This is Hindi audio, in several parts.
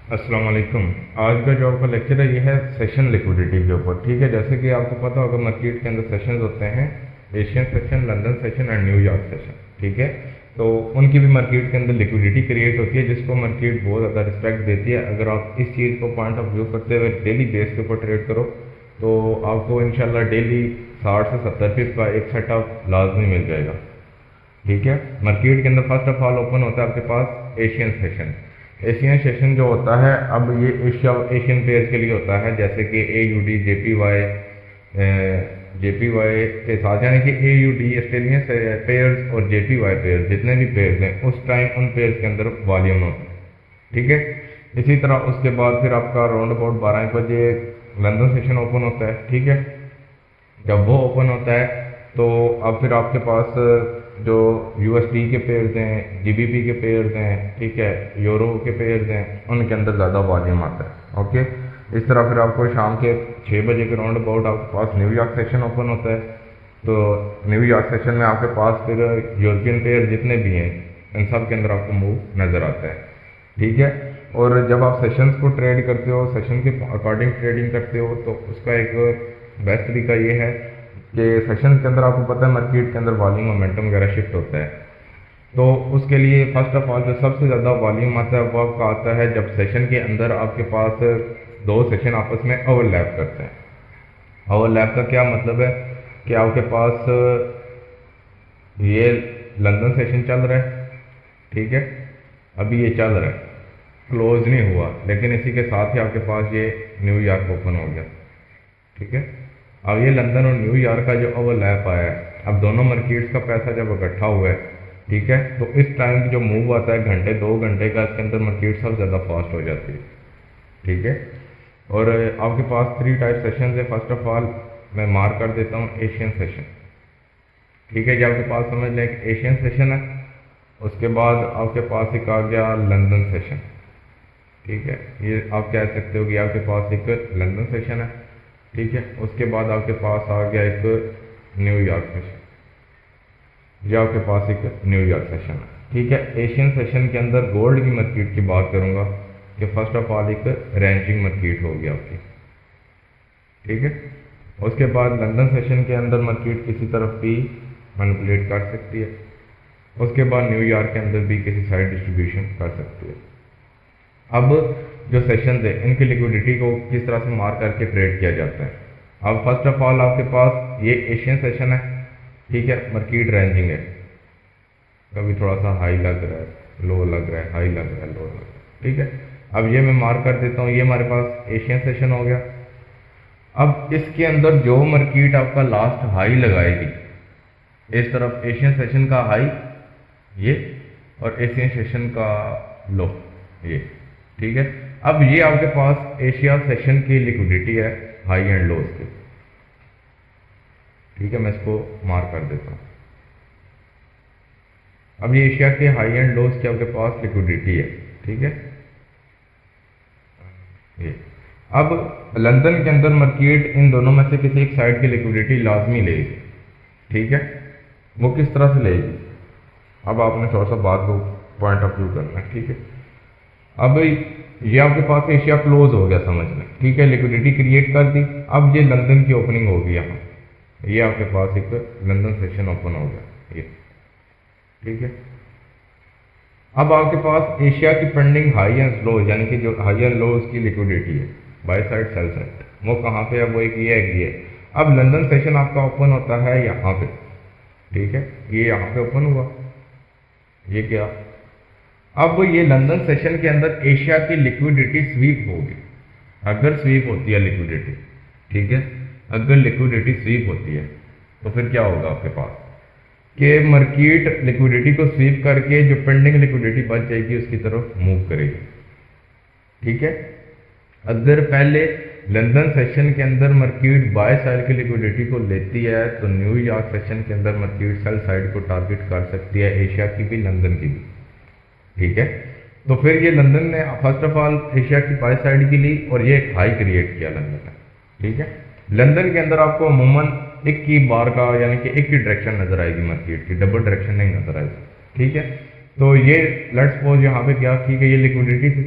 अस्सलाम वालेकुम। आज का जो आपका लेक्चर है ये है सेशन लिक्विडिटी के ऊपर। ठीक है, जैसे कि आपको पता होगा मार्केट के अंदर सेशंस होते हैं, Asian session, London session and New York session. ठीक है, तो उनकी भी मार्केट के अंदर लिक्विडिटी क्रिएट होती है जिसको मार्केट बहुत ज़्यादा रिस्पेक्ट देती है। अगर आप इस चीज़ को पॉइंट ऑफ व्यू करते हुए डेली बेस के ऊपर ट्रेड करो तो आपको इंशाल्लाह डेली 60 से 70 पिप का एक सेटअप लाजमी मिल जाएगा। ठीक है, मार्केट के अंदर फर्स्ट ऑफ ऑल ओपन होता है आपके पास एशियन सेशन। एशियन सेशन जो होता है, अब ये एशियन पेयर के लिए होता है, जैसे कि AUD, JPY के साथ, यानी कि AUD ऑस्ट्रेलियन पेयर्स और JPY पेयर जितने भी पेयर्स हैं उस टाइम उन पेयर्स के अंदर वॉल्यूम होता है। ठीक है, इसी तरह उसके बाद फिर आपका राउंड अबाउट 12 बजे लंदन सेशन ओपन होता है। ठीक है, जब वो ओपन होता है तो अब फिर आपके पास जो USD के पेयर्स हैं, GBP के पेयर्स हैं, ठीक है, यूरो के पेयर्स हैं, उनके अंदर ज़्यादा वॉल्यूम आता है। ओके, इस तरह फिर आपको शाम के 6 बजे के राउंड अबाउट आपके पास न्यूयॉर्क सेशन ओपन होता है। तो न्यूयॉर्क सेशन में आपके पास फिर यूरोपियन पेयर जितने भी हैं इन सब के अंदर आपको मूव नज़र आता है। ठीक है, और जब आप सेशंस को ट्रेड करते हो, सेशन के अकॉर्डिंग ट्रेडिंग करते हो, तो उसका एक बेस्ट तरीका ये है कि सेशन के अंदर आपको पता है मार्केट के अंदर वॉल्यूम मोमेंटम वगैरह शिफ्ट होता है। तो उसके लिए फर्स्ट ऑफ ऑल जो सबसे ज़्यादा वॉल्यूम आता है वो आपका आता है जब सेशन के अंदर आपके पास दो सेशन आपस में ओवरलैप करते हैं। ओवरलैप का क्या मतलब है कि आपके पास ये लंदन सेशन चल रहा है, ठीक है, अभी ये चल रहा है, क्लोज नहीं हुआ, लेकिन इसी के साथ ही आपके पास ये न्यूयॉर्क ओपन हो गया। ठीक है, अब ये लंदन और न्यूयॉर्क का जो ओवरलैप आया है, अब दोनों मार्केट्स का पैसा जब इकट्ठा हुआ है, ठीक है, तो इस टाइम जो मूव आता है घंटे 2 घंटे का, इसके अंदर मार्केट सब ज़्यादा फास्ट हो जाती है। ठीक है, और आपके पास 3 टाइप सेशन है। फर्स्ट ऑफ ऑल मैं मार्क कर देता हूँ एशियन सेशन। ठीक है, जब आपके पास समझ लें एक एशियन सेशन है, उसके बाद आपके पास एक आ गया लंदन सेशन। ठीक है, ये आप कह सकते हो कि आपके पास एक लंदन सेशन है। ठीक है, उसके बाद आपके पास आ गया एक न्यूयॉर्क सेशन, जो आपके पास एक न्यूयॉर्क सेशन है। ठीक है, एशियन सेशन के अंदर गोल्ड की मार्केट की बात करूंगा कि फर्स्ट ऑफ ऑल एक रेंजिंग मार्केट होगी आपकी। ठीक है, उसके बाद लंदन सेशन के अंदर मार्केट किसी तरफ भी मैनिपुलेट कर सकती है। उसके बाद न्यूयॉर्क के अंदर भी किसी साइड डिस्ट्रीब्यूशन कर सकती है। अब जो सेशन है इनकी लिक्विडिटी को किस तरह से मार करके ट्रेड किया जाता है। अब फर्स्ट ऑफ ऑल आपके पास ये एशियन सेशन है। ठीक है, मार्केट रेंजिंग है, कभी थोड़ा सा हाई लग रहा है, लो लग रहा है, हाई लग रहा है, लो लग रहा है। ठीक है, अब ये मैं मार्क कर देता हूँ, ये हमारे पास एशियन सेशन हो गया। अब इसके अंदर जो मार्केट आपका लास्ट हाई लगाएगी, इस तरफ एशियन सेशन का हाई ये और एशियन सेशन का लो ये। ठीक है, अब ये आपके पास एशिया सेशन की लिक्विडिटी है हाई एंड लोज की। ठीक है, मैं इसको मार्क कर देता हूं। अब ये एशिया के हाई एंड लोज की आपके पास लिक्विडिटी है। ठीक है, ये अब लंदन के अंदर मार्केट इन दोनों में से किसी एक साइड की लिक्विडिटी लाजमी लेगी। ठीक है, वो किस तरह से लेगी, अब आपने थोड़ा सा बात को पॉइंट ऑफ व्यू करना है। ठीक है, अब ये आपके पास एशिया क्लोज हो गया समझ लें। ठीक है, लिक्विडिटी क्रिएट कर दी। अब ये लंदन की ओपनिंग होगी, यहाँ ये आपके पास एक लंदन सेशन ओपन हो गया ये। ठीक है, अब आपके पास एशिया की पेंडिंग हाई एंड लो, यानी कि जो हाई एंड लो उसकी लिक्विडिटी है बाय साइड सेल साइड, वो कहाँ पे है, वो एक ये है, ये। अब लंदन सेशन आपका ओपन होता है यहाँ पे। ठीक है, ये यहाँ पे ओपन हुआ, ये क्या, अब ये लंदन सेशन के अंदर एशिया की लिक्विडिटी स्वीप होगी। अगर स्वीप होती है लिक्विडिटी, ठीक है, अगर लिक्विडिटी स्वीप होती है तो फिर क्या होगा आपके पास कि मार्केट लिक्विडिटी को स्वीप करके जो पेंडिंग लिक्विडिटी बच जाएगी उसकी तरफ मूव करेगी। ठीक है, अगर पहले लंदन सेशन के अंदर मार्केट बाय साइड की लिक्विडिटी को लेती है तो न्यूयॉर्क सेशन के अंदर मार्केट सेल साइड को टारगेट कर सकती है, एशिया की भी लंदन की भी। ठीक है, तो फिर ये लंदन ने फर्स्ट ऑफ ऑल एशिया की बाय साइड की ली और ये एक हाई क्रिएट किया लंदन ने। ठीक है, लंदन के अंदर आपको अमूमन एक ही बार का यानी कि एक ही डायरेक्शन नजर आएगी मार्केट की, डबल डायरेक्शन नहीं नजर आएगी। ठीक है, तो ये लेट्स सपोज यहाँ पे क्या, ठीक है, ये लिक्विडिटी थी,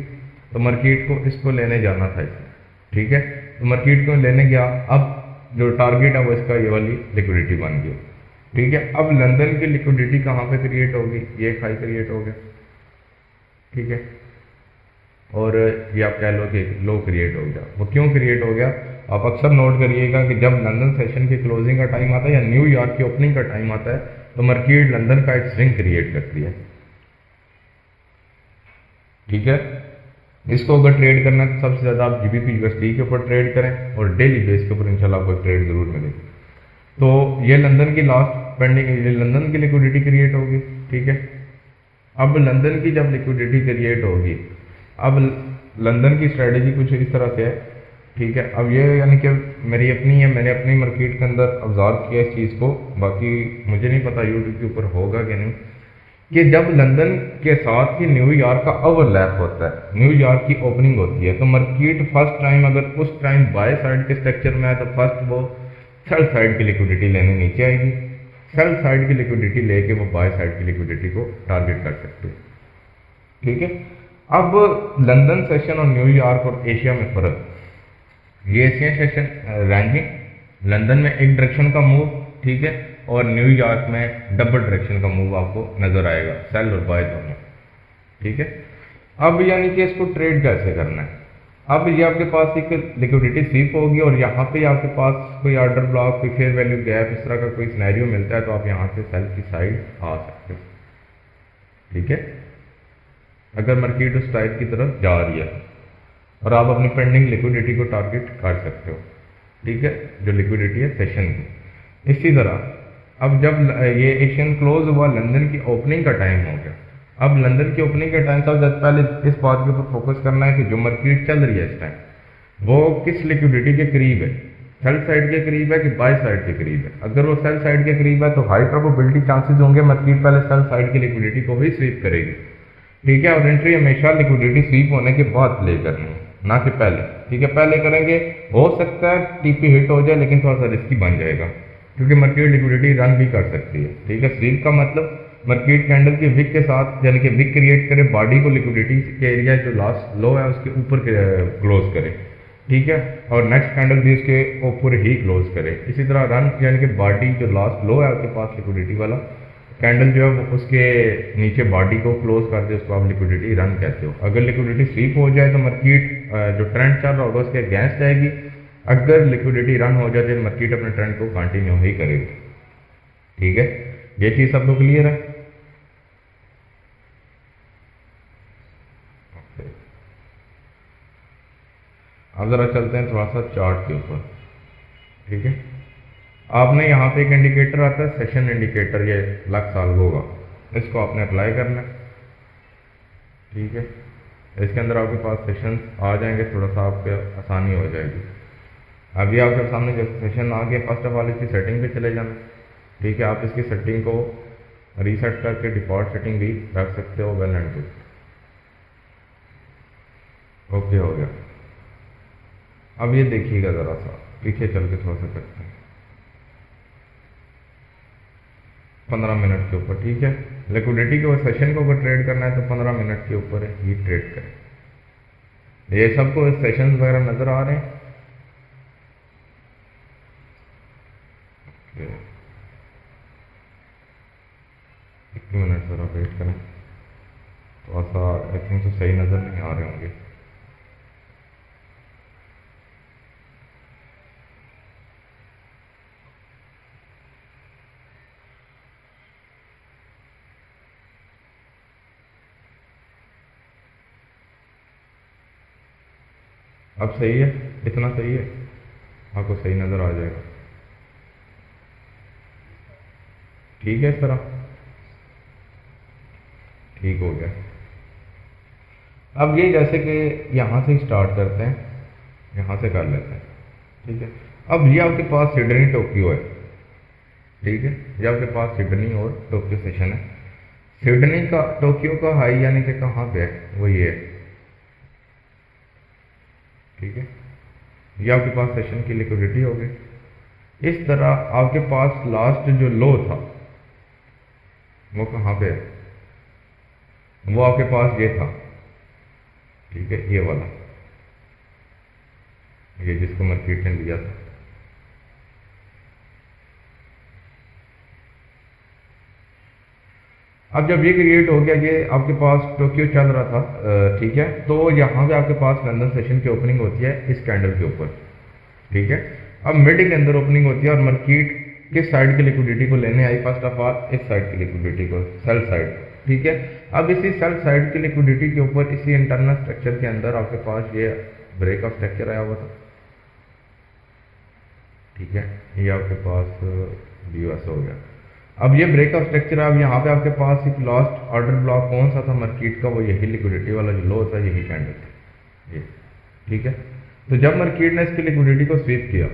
तो मर्कीट को इसको लेने जाना था इसमें, ठीक है। तो मर्कीट को लेने गया, अब जो टारगेट है वो इसका ये वाली लिक्विडिटी बन गई, ठीक है। अब लंदन की लिक्विडिटी कहाँ पे क्रिएट होगी, ये हाई क्रिएट हो गया, ठीक है। और ये आप कह लो कि लो क्रिएट हो गया। वो क्यों क्रिएट हो गया, आप अक्सर नोट करिएगा कि जब लंदन सेशन की क्लोजिंग का टाइम आता है या न्यूयॉर्क की ओपनिंग का टाइम आता है तो मार्केट लंदन का एक स्विंग क्रिएट करती है, ठीक है। इसको अगर ट्रेड करना है तो सबसे ज़्यादा आप जीबीपी यूएसडी के ऊपर ट्रेड करें और डेली बेस के ऊपर इंशाल्लाह आपको ट्रेड जरूर मिलेगी। तो ये लंदन की लास्ट पेंडिंग, ये लंदन की लिक्विडिटी क्रिएट होगी, ठीक है। अब लंदन की जब लिक्विडिटी क्रिएट होगी, अब लंदन की स्ट्रेटेजी कुछ इस तरह से है, ठीक है। अब ये यानी कि मेरी अपनी है, मैंने अपनी मार्केट के अंदर ऑब्जर्व किया इस चीज़ को, बाकी मुझे नहीं पता यूट्यूब के ऊपर होगा कि नहीं, कि जब लंदन के साथ ही न्यूयॉर्क का ओवरलैप होता है, न्यूयॉर्क की ओपनिंग होती है, तो मार्केट फर्स्ट टाइम अगर उस टाइम बाय साइड के स्ट्रक्चर में आए तो फर्स्ट वो सेल साइड की लिक्विडिटी लेने नीचे आएगी, सेल साइड की लिक्विडिटी लेके वो बाय साइड की लिक्विडिटी को टारगेट कर सकते हैं, ठीक है। अब लंदन सेशन और न्यूयॉर्क और एशिया में फ़र्क, ये एशियन सेशन रैंकिंग लंदन में एक डायरेक्शन का मूव, ठीक है, और न्यूयॉर्क में डबल डायरेक्शन का मूव आपको नजर आएगा, सेल और बाय दोनों, ठीक है। अब यानी कि इसको ट्रेड कैसे करना है, अब ये आपके पास एक लिक्विडिटी स्वीप होगी और यहाँ पे आपके पास कोई ऑर्डर ब्लॉक, कोई फेयर वैल्यू गैप, इस तरह का कोई सिनेरियो मिलता है तो आप यहाँ से सेल की साइड आ सकते हो, ठीक है। अगर मार्केट उस टाइप की तरफ जा रही है और आप अपनी पेंडिंग लिक्विडिटी को टारगेट कर सकते हो, ठीक है, जो लिक्विडिटी है सेशन की। इसी तरह अब जब ये एशियन क्लोज हुआ, लंदन की ओपनिंग का टाइम हो गया। अब लंदन की ओपनिंग का टाइम, सबसे पहले इस बात के ऊपर फोकस करना है कि जो मार्केट चल रही है इस टाइम वो किस लिक्विडिटी के करीब है, सेल साइड के करीब है कि बाय साइड के करीब है। अगर वो सेल साइड के करीब है तो हाई प्रोबेबिलिटी चांसेस होंगे मार्केट पहले सेल साइड की लिक्विडिटी को ही स्वीप करेगी, ठीक है। और एंट्री हमेशा लिक्विडिटी स्वीप होने के बाद प्ले करनी है, ना कि पहले, ठीक है। पहले करेंगे हो सकता है टीपी हिट हो जाए लेकिन थोड़ा सा रिस्की बन जाएगा क्योंकि मार्केट लिक्विडिटी रन भी कर सकती है, ठीक है। स्वीप का मतलब मार्केट कैंडल के विक के साथ, यानी कि विक क्रिएट करे, बॉडी को लिक्विडिटी के एरिया जो लास्ट लो है उसके ऊपर क्लोज करे, ठीक है, और नेक्स्ट कैंडल भी उसके ऊपर ही क्लोज करे। इसी तरह रन यानी कि बॉडी जो लास्ट लो है आपके पास लिक्विडिटी वाला कैंडल जो है वो उसके नीचे बॉडी को क्लोज कर दे, उसको आप लिक्विडिटी रन कहते हो। अगर लिक्विडिटी स्वीप हो जाए तो मार्केट जो ट्रेंड चल रहा होगा उसके अगेंस्ट जाएगी, अगर लिक्विडिटी रन हो जाए तो मार्केट अपने ट्रेंड को कंटिन्यू ही करेगी, ठीक है। ये चीज़ सबको क्लियर है। अब ज़रा चलते हैं थोड़ा सा चार्ट के ऊपर, ठीक है। आपने यहाँ पे एक इंडिकेटर आता है सेशन इंडिकेटर, ये लग साल होगा, इसको आपने अप्लाई करना है, ठीक है। इसके अंदर आपके पास सेशंस आ जाएंगे, थोड़ा सा आपको आसानी हो जाएगी। अभी आपके सामने जब सेशन आ गया, फर्स्ट ऑफ ऑल इसकी सेटिंग पे चले जाना, ठीक है। आप इसकी सेटिंग को रीसेट करके डिफॉल्ट सेटिंग भी रख सकते हो, वेल एंड गुड, ओके हो गया। अब ये देखिएगा ज़रा सा पीछे चल के थोड़ा सा करते हैं 15 मिनट के ऊपर, ठीक है। लिक्विडिटी के सेशन को अगर ट्रेड करना है तो 15 मिनट के ऊपर ही ट्रेड करें। ये सबको सेशन वगैरह नज़र आ रहे हैं, एक मिनट ज़रा वेट करें, थोड़ा सा आई थिंक तो सही नज़र नहीं आ रहे होंगे। अब सही है, इतना सही है, आपको सही नज़र आ जाएगा, ठीक है। इस तरह ठीक हो गया। अब ये जैसे कि यहाँ से स्टार्ट करते हैं, यहाँ से कर लेते हैं, ठीक है। अब ये आपके पास सिडनी टोक्यो है, ठीक है, ये आपके पास सिडनी और टोक्यो सेशन है। सिडनी का टोक्यो का हाई यानी कि कहाँ पे है, वो ये है, ठीक है। ये आपके पास सेशन की लिक्विडिटी हो गई। इस तरह आपके पास लास्ट जो लो था वो कहाँ पे है, वो आपके पास ये था, ठीक है, ये वाला, ये जिसको मार्केट ने लिया था। अब जब ये क्रिएट हो गया, ये आपके पास टोक्यो चल रहा था, ठीक है, तो यहाँ पे आपके पास लंदन सेशन की ओपनिंग होती है इस कैंडल के ऊपर, ठीक है। अब मिड के अंदर ओपनिंग होती है और मार्केट किस साइड की लिक्विडिटी को लेने आई, फर्स्ट ऑफ ऑल इस साइड की लिक्विडिटी को, सेल साइड, ठीक है। अब इसी सेल साइड की लिक्विडिटी के ऊपर इसी इंटरनल स्ट्रक्चर के अंदर आपके पास ये ब्रेक ऑफ स्ट्रक्चर आया हुआ था, ठीक है, ये आपके पास यूएस हो गया। अब ये ब्रेक ऑफ स्ट्रक्चर, अब यहाँ पे आपके पास एक लास्ट ऑर्डर ब्लॉक कौन सा था मार्केट का, वो यही लिक्विडिटी वाला जो लो था, यही कैंडल था ये, ठीक है। तो जब मार्केट ने इसकी लिक्विडिटी को स्वीप किया,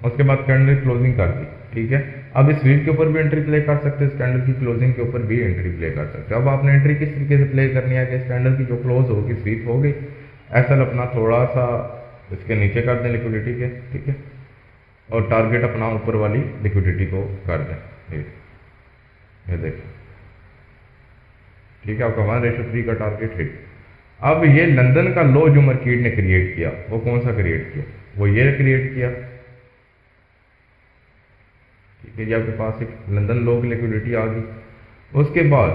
उसके बाद कैंडल क्लोजिंग कर दी, ठीक है। अब इस स्वीप के ऊपर भी एंट्री प्ले कर सकते हैं, इस कैंडल की क्लोजिंग के ऊपर भी एंट्री प्ले कर सकते हैं। अब आपने एंट्री किस तरीके से प्ले करनी है कि इस कैंडल की जो क्लोज होगी, स्वीप हो गई, एसएल अपना थोड़ा सा इसके नीचे कर दें लिक्विडिटी के, ठीक है, और टारगेट अपना ऊपर वाली लिक्विडिटी को कर दें, ये देखो, ठीक है, आपका 1:3 का टारगेट हिट। अब ये लंदन का लो जो मार्केट ने क्रिएट किया, वो कौन सा क्रिएट किया, वो ये क्रिएट किया, ठीक है, ये आपके पास एक लंदन लो की लिक्विडिटी आ गई। उसके बाद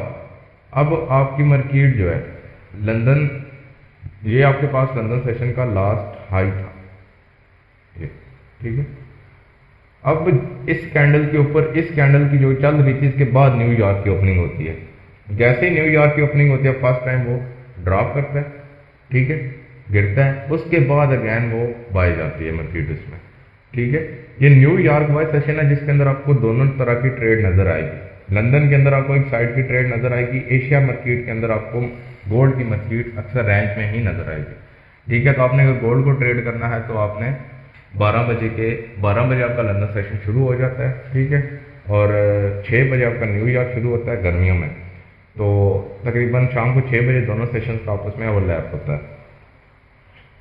अब आपकी मार्केट जो है लंदन, ये आपके पास लंदन सेशन का लास्ट हाई था, ये, ठीक है। अब इस कैंडल के ऊपर, इस कैंडल की जो चल रही थी, इसके बाद न्यूयॉर्क की ओपनिंग होती है। जैसे ही न्यूयॉर्क की ओपनिंग होती है, फर्स्ट टाइम वो ड्रॉप करता है, ठीक है, गिरता है, उसके बाद अगैन वो बाय जाती है मार्केट उसमें, ठीक है। ये न्यूयॉर्क वाइज सेशन है जिसके अंदर आपको दोनों तरह की ट्रेड नजर आएगी। लंदन के अंदर आपको एक साइड की ट्रेड नजर आएगी, एशिया मार्केट के अंदर आपको गोल्ड की मार्केट अक्सर रेंज में ही नजर आएगी, ठीक है। तो आपने अगर गोल्ड को ट्रेड करना है तो आपने 12 बजे आपका लंदन सेशन शुरू हो जाता है, ठीक है, और 6 बजे आपका न्यूयॉर्क शुरू होता है गर्मियों में, तो तकरीबन शाम को 6 बजे दोनों सेशन का आपस में ओवरलैप होता है।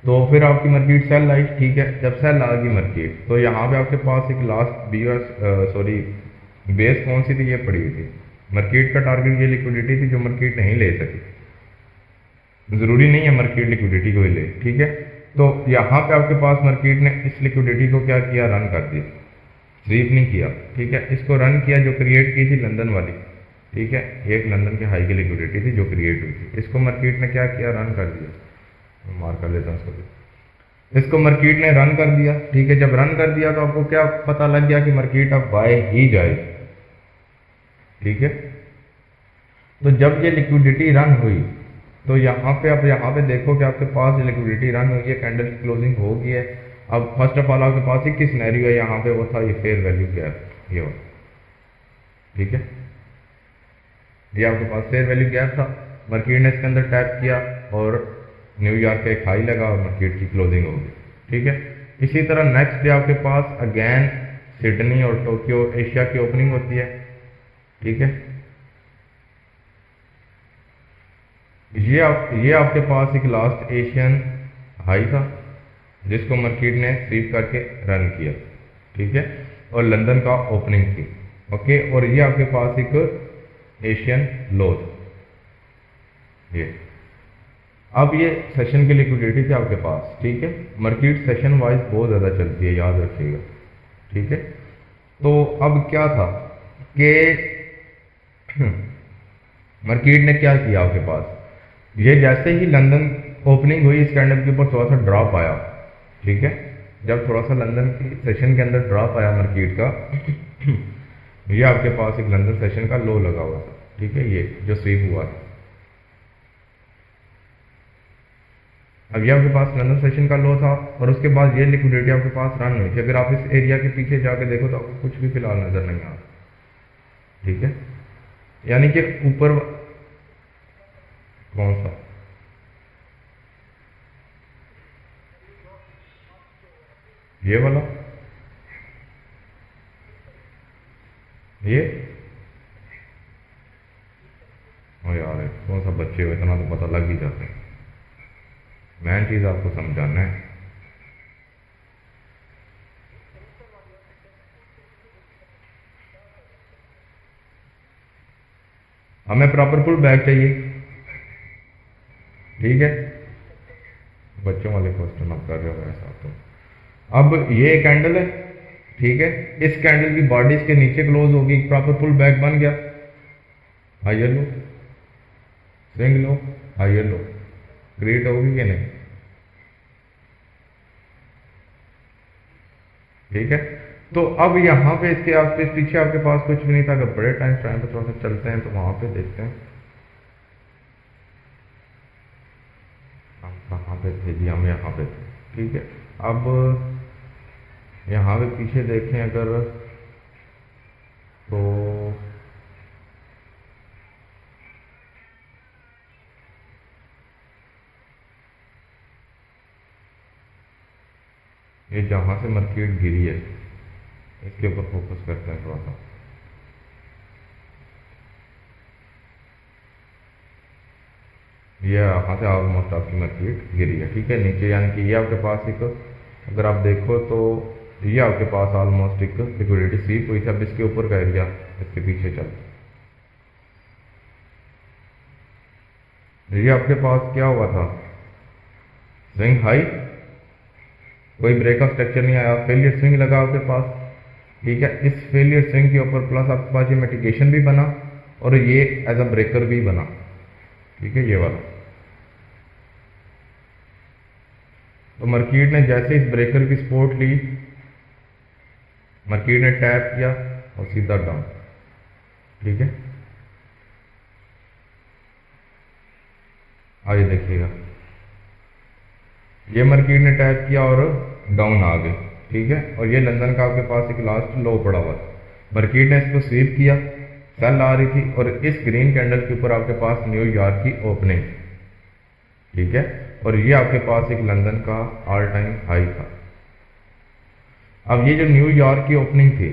तो फिर आपकी मार्केट सेल आई, ठीक है। जब सेल आ गई मार्केट, तो यहाँ पे आपके पास एक लास्ट बेस कौन सी थी, ये पड़ी हुई थी मार्केट का टारगेट, ये लिक्विडिटी थी जो मार्केट नहीं ले सकी। जरूरी नहीं है मार्केट लिक्विडिटी को ही ले, ठीक है। तो यहाँ पे आपके पास मार्केट ने इस लिक्विडिटी को क्या किया, रन कर दिया, स्वीप नहीं किया, ठीक है, इसको रन किया, जो क्रिएट की थी लंदन वाली, ठीक है, एक लंदन के हाई की लिक्विडिटी थी जो क्रिएट हुई थी, इसको मार्केट ने क्या किया, रन कर दिया, मार कर देता हूँ इसको मार्केट ने रन कर दिया, ठीक है। जब रन कर दिया तो आपको क्या पता लग गया कि मार्केट अब बाय ही जाएगी, ठीक है। तो जब ये लिक्विडिटी रन हुई, तो यहाँ पे आप यहाँ पे देखो कि आपके पास लिक्विडिटी रन हुई है, कैंडल की क्लोजिंग हो गई है। अब फर्स्ट ऑफ ऑल आपके पास एक ही सिनेरियो है, यहाँ पे वो था ये फेयर वैल्यू गैप, ये हो, ठीक है, ये आपके पास फेयर वैल्यू गैप था, मार्केट ने इसके अंदर टैप किया और न्यूयॉर्क का एक हाई लगा और मार्केट की क्लोजिंग होगी, ठीक है। इसी तरह नेक्स्ट डे आपके पास अगेन सिडनी और टोक्यो एशिया की ओपनिंग होती है, ठीक है। ये आपके पास एक लास्ट एशियन हाई था जिसको मार्केट ने स्वीप करके रन किया, ठीक है, और लंदन का ओपनिंग थी, ओके। और ये आपके पास एक एशियन लो था, ये। अब ये सेशन की लिक्विडिटी थी आपके पास, ठीक है। मार्केट सेशन वाइज बहुत ज़्यादा चलती है, याद रखिएगा, ठीक है। तो अब क्या था कि मार्केट ने क्या किया, आपके पास ये जैसे ही लंदन ओपनिंग हुई, इस कैंडल के ऊपर थोड़ा सा ड्रॉप आया, ठीक है। जब थोड़ा सा लंदन की सेशन के अंदर ड्रॉप आया मार्केट का, ये आपके पास एक लंदन सेशन का लो लगा हुआ था, ठीक है, ये जो स्वीप हुआ था। अब ये आपके पास लंदन सेशन का लो था और उसके बाद ये लिक्विडिटी आपके पास रन हुई थी। अगर आप इस एरिया के पीछे जाके देखो तो आपको कुछ भी फिलहाल नजर नहीं आ रहा, ठीक है। यानी कि ऊपर कौन सा, ये वाला, ये ओ यार कौन सा बच्चे हो, इतना तो पता लग ही जाता है, मेन चीज आपको समझाना है। हमें प्रॉपर पुल बैक चाहिए, ठीक है। बच्चों वाले क्वेश्चन आप कर रहे हो ऐसा तो। अब ये कैंडल है, ठीक है, इस कैंडल की बॉडी इसके नीचे क्लोज होगी, प्रॉपर पुल बैक बन गया, higher low, swing low, higher low, create होगी कि नहीं, ठीक है। तो अब यहाँ पे इसके आसपास पीछे आपके पास कुछ भी नहीं था। अगर बड़े टाइम फ्रेम पे थोड़ा सा चलते हैं तो वहां पे देखते हैं हम कहाँ पे थे जी, हम यहाँ पे थे, ठीक है। अब यहाँ पे पीछे देखें अगर तो ये जहाँ से मार्केट गिरी है इसके ऊपर फोकस करते हैं थोड़ा सा। ये यहाँ से ऑलमोस्ट आपकी मार्केट गिरी है, ठीक है, नीचे, यानी कि ये आपके पास एक, अगर आप देखो तो ये आपके पास ऑलमोस्ट एक लिक्विडिटी स्वीप हुई थी। अब इसके ऊपर का एरिया, इसके पीछे चल, ये आपके पास क्या हुआ था, स्विंग हाई, कोई ब्रेकअप स्ट्रक्चर नहीं आया, फेलियर स्विंग लगा आपके पास, ठीक है। इस फेलियर स्विंग के ऊपर प्लस आपके पास ये मिटिगेशन भी बना और ये एज अ ब्रेकर भी बना, ठीक है, ये वाला। तो मार्केट ने जैसे इस ब्रेकर की सपोर्ट ली, मार्केट ने टैप किया और सीधा डाउन, ठीक है। आइए देखिएगा, ये मार्केट ने टैप किया और डाउन आ गए, ठीक है। और ये लंदन का आपके पास एक लास्ट लो पड़ा हुआ था, मार्केट ने इसको स्वीप किया, सेल आ रही थी और इस ग्रीन कैंडल के ऊपर आपके पास न्यूयॉर्क की ओपनिंग, ठीक है। और ये आपके पास एक लंदन का ऑल टाइम हाई था। अब ये जो न्यूयॉर्क की ओपनिंग थी,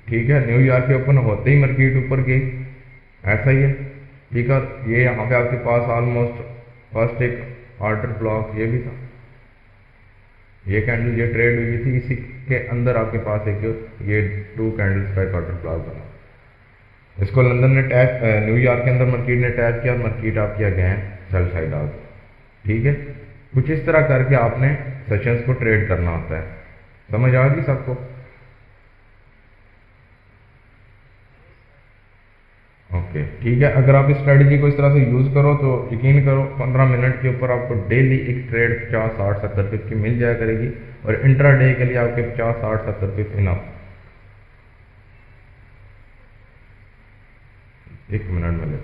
ठीक है, न्यूयॉर्क के ओपन होते ही मार्केट ऊपर गई, ऐसा ही है, ठीक है। ये यहाँ पे आपके पास ऑलमोस्ट फर्स्ट एक ऑर्डर ब्लॉक ये भी था, ये कैंडल ये ट्रेड हुई थी, इसी के अंदर आपके पास एक ये 2 कैंडल्स का एक ऑर्डर ब्लॉक बना। इसको लंदन ने टैप, न्यूयॉर्क के अंदर मार्केट ने टैप किया और मार्केट आपकी अगेन सेल साइड आ गई, ठीक है। कुछ इस तरह करके आपने सेशंस को ट्रेड करना होता है, समझ आ गई सबको? ओके, ठीक है। अगर आप इस स्ट्रेटजी को इस तरह से यूज़ करो तो यकीन करो 15 मिनट के ऊपर आपको डेली एक ट्रेड 50, 60, 70 पिप की मिल जाया करेगी और इंट्रा डे के लिए आपके 50, 60, 70 पिप इनफ। 1 मिनट में ले